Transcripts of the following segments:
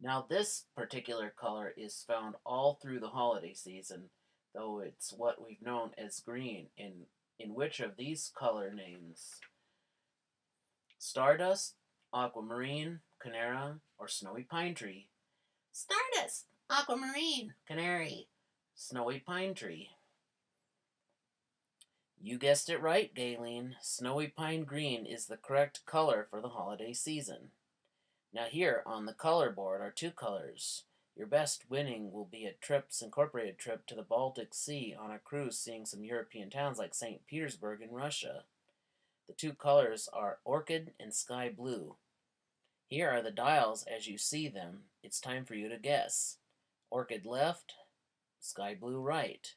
Now, this particular color is found all through the holiday season, though it's what we've known as green. In which of these color names? Stardust, aquamarine, canara, or snowy pine tree? Stardust, aquamarine, canary, snowy pine tree. You guessed it right, Galen. Snowy pine green is the correct color for the holiday season. Now here on the color board are two colors. Your best winning will be a Trips Incorporated trip to the Baltic Sea on a cruise seeing some European towns like St. Petersburg in Russia. The two colors are orchid and sky blue. Here are the dials as you see them. It's time for you to guess. Orchid left, sky blue right.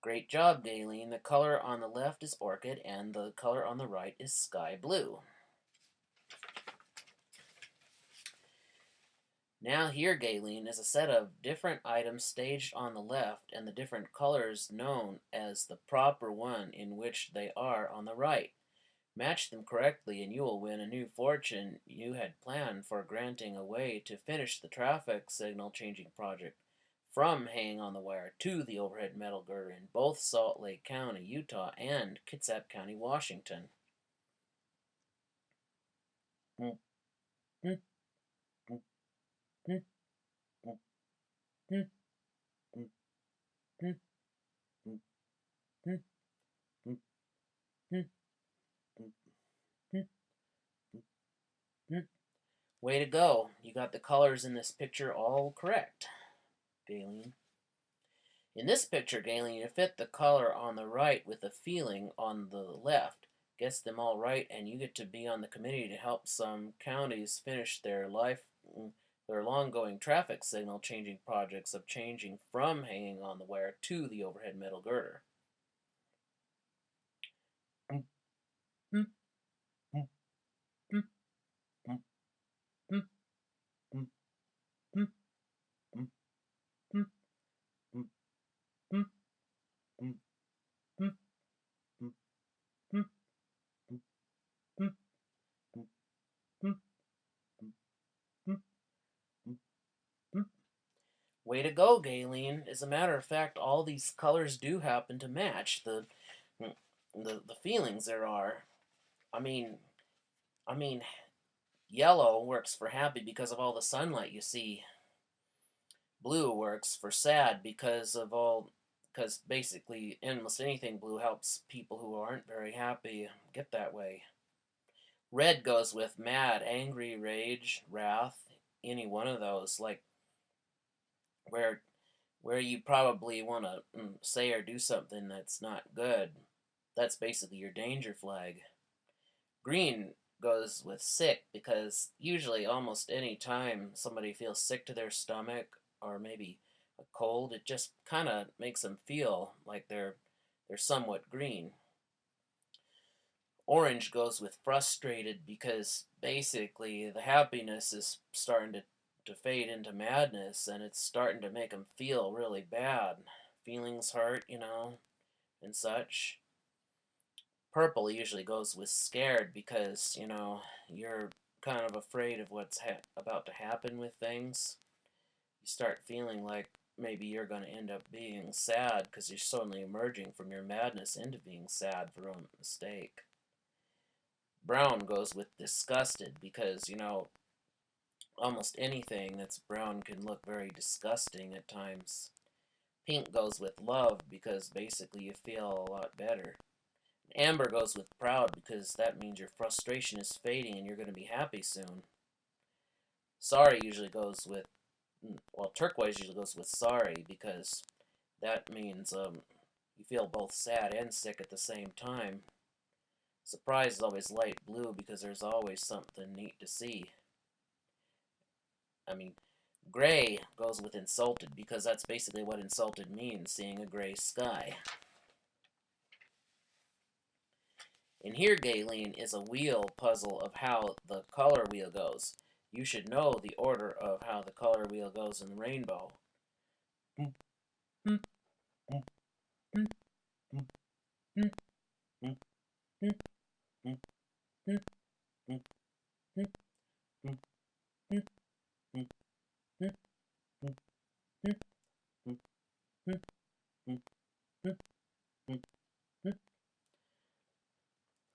Great job, Galen. The color on the left is orchid and the color on the right is sky blue. Now here, Galen, is a set of different items staged on the left and the different colors known as the proper one in which they are on the right. Match them correctly and you will win a new fortune you had planned for granting away to finish the traffic signal changing project from hanging on the wire to the overhead metal girder in both Salt Lake County, Utah and Kitsap County, Washington. Way to go. You got the colors in this picture all correct, Galen. In this picture, Galen, you fit the color on the right with the feeling on the left. Guess them all right, and you get to be on the committee to help some counties finish their long-going traffic signal changing projects of changing from hanging on the wire to the overhead metal girder. Way to go, Galen. As a matter of fact, all these colors do happen to match the feelings there are. I mean, I mean, yellow works for happy because of all the sunlight you see. Blue works for sad because basically almost anything blue helps people who aren't very happy get that way. Red goes with mad, angry, rage, wrath, any one of those, like where where you probably want to say or do something that's not good. That's basically your danger flag. Green goes with sick because usually almost any time somebody feels sick to their stomach or maybe a cold, it just kind of makes them feel like they're somewhat green. Orange goes with frustrated because basically the happiness is starting to fade into madness and it's starting to make them feel really bad. Feelings hurt, and such. Purple usually goes with scared because, you're kind of afraid of what's about to happen with things. You start feeling like maybe you're going to end up being sad because you're suddenly emerging from your madness into being sad for a mistake. Brown goes with disgusted because, almost anything that's brown can look very disgusting at times. Pink goes with love because basically you feel a lot better. Amber goes with proud because that means your frustration is fading and you're going to be happy soon. Sorry usually goes with, turquoise usually goes with sorry because that means you feel both sad and sick at the same time. Surprise is always light blue because there's always something neat to see. Gray goes with insulted because that's basically what insulted means, seeing a gray sky. And here, Galen, is a wheel puzzle of how the color wheel goes. You should know the order of how the color wheel goes in the rainbow.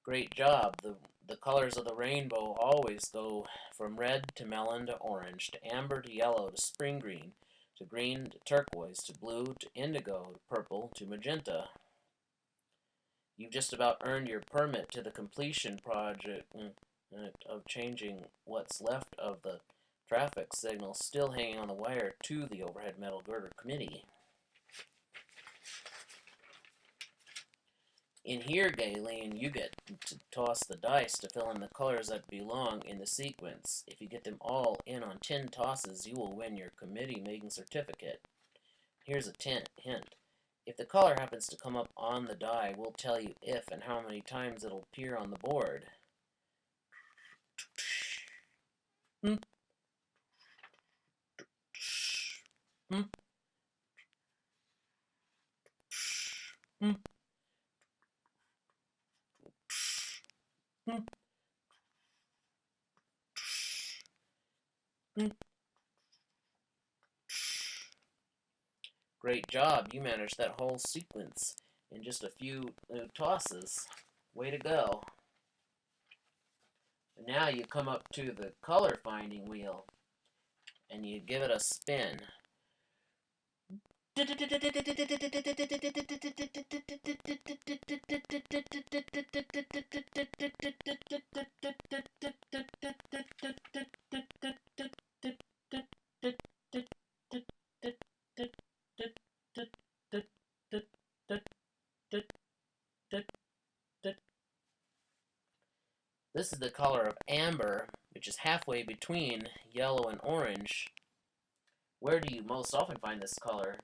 Great job. The colors of the rainbow always go from red to melon to orange to amber to yellow to spring green to green to turquoise to blue to indigo to purple to magenta. You've just about earned your permit to the completion project of changing what's left of the traffic signal still hanging on the wire to the overhead metal girder committee. In here, Galen, you get to toss the dice to fill in the colors that belong in the sequence. If you get them all in on 10 tosses, you will win your committee making certificate. Here's a hint. If the color happens to come up on the die, we'll tell you if and how many times it'll appear on the board. Great job. You managed that whole sequence in just a few tosses. Way to go. And now you come up to the color finding wheel and you give it a spin. This is the color of amber, which is halfway between yellow and orange. Where do you most often find this color?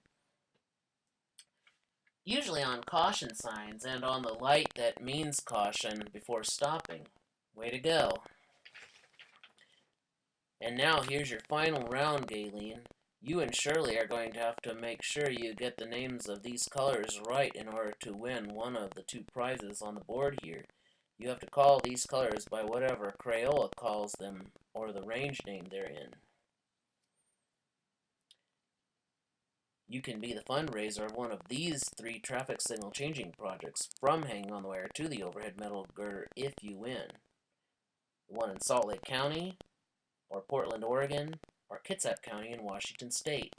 Usually on caution signs and on the light that means caution before stopping. Way to go. And now here's your final round, Galen. You and Shirley are going to have to make sure you get the names of these colors right in order to win one of the two prizes on the board here. You have to call these colors by whatever Crayola calls them, or the range name they're in. You can be the fundraiser of one of these 3 traffic signal changing projects, from hanging on the wire to the overhead metal girder, if you win. The one in Salt Lake County, or Portland, Oregon, or Kitsap County in Washington State.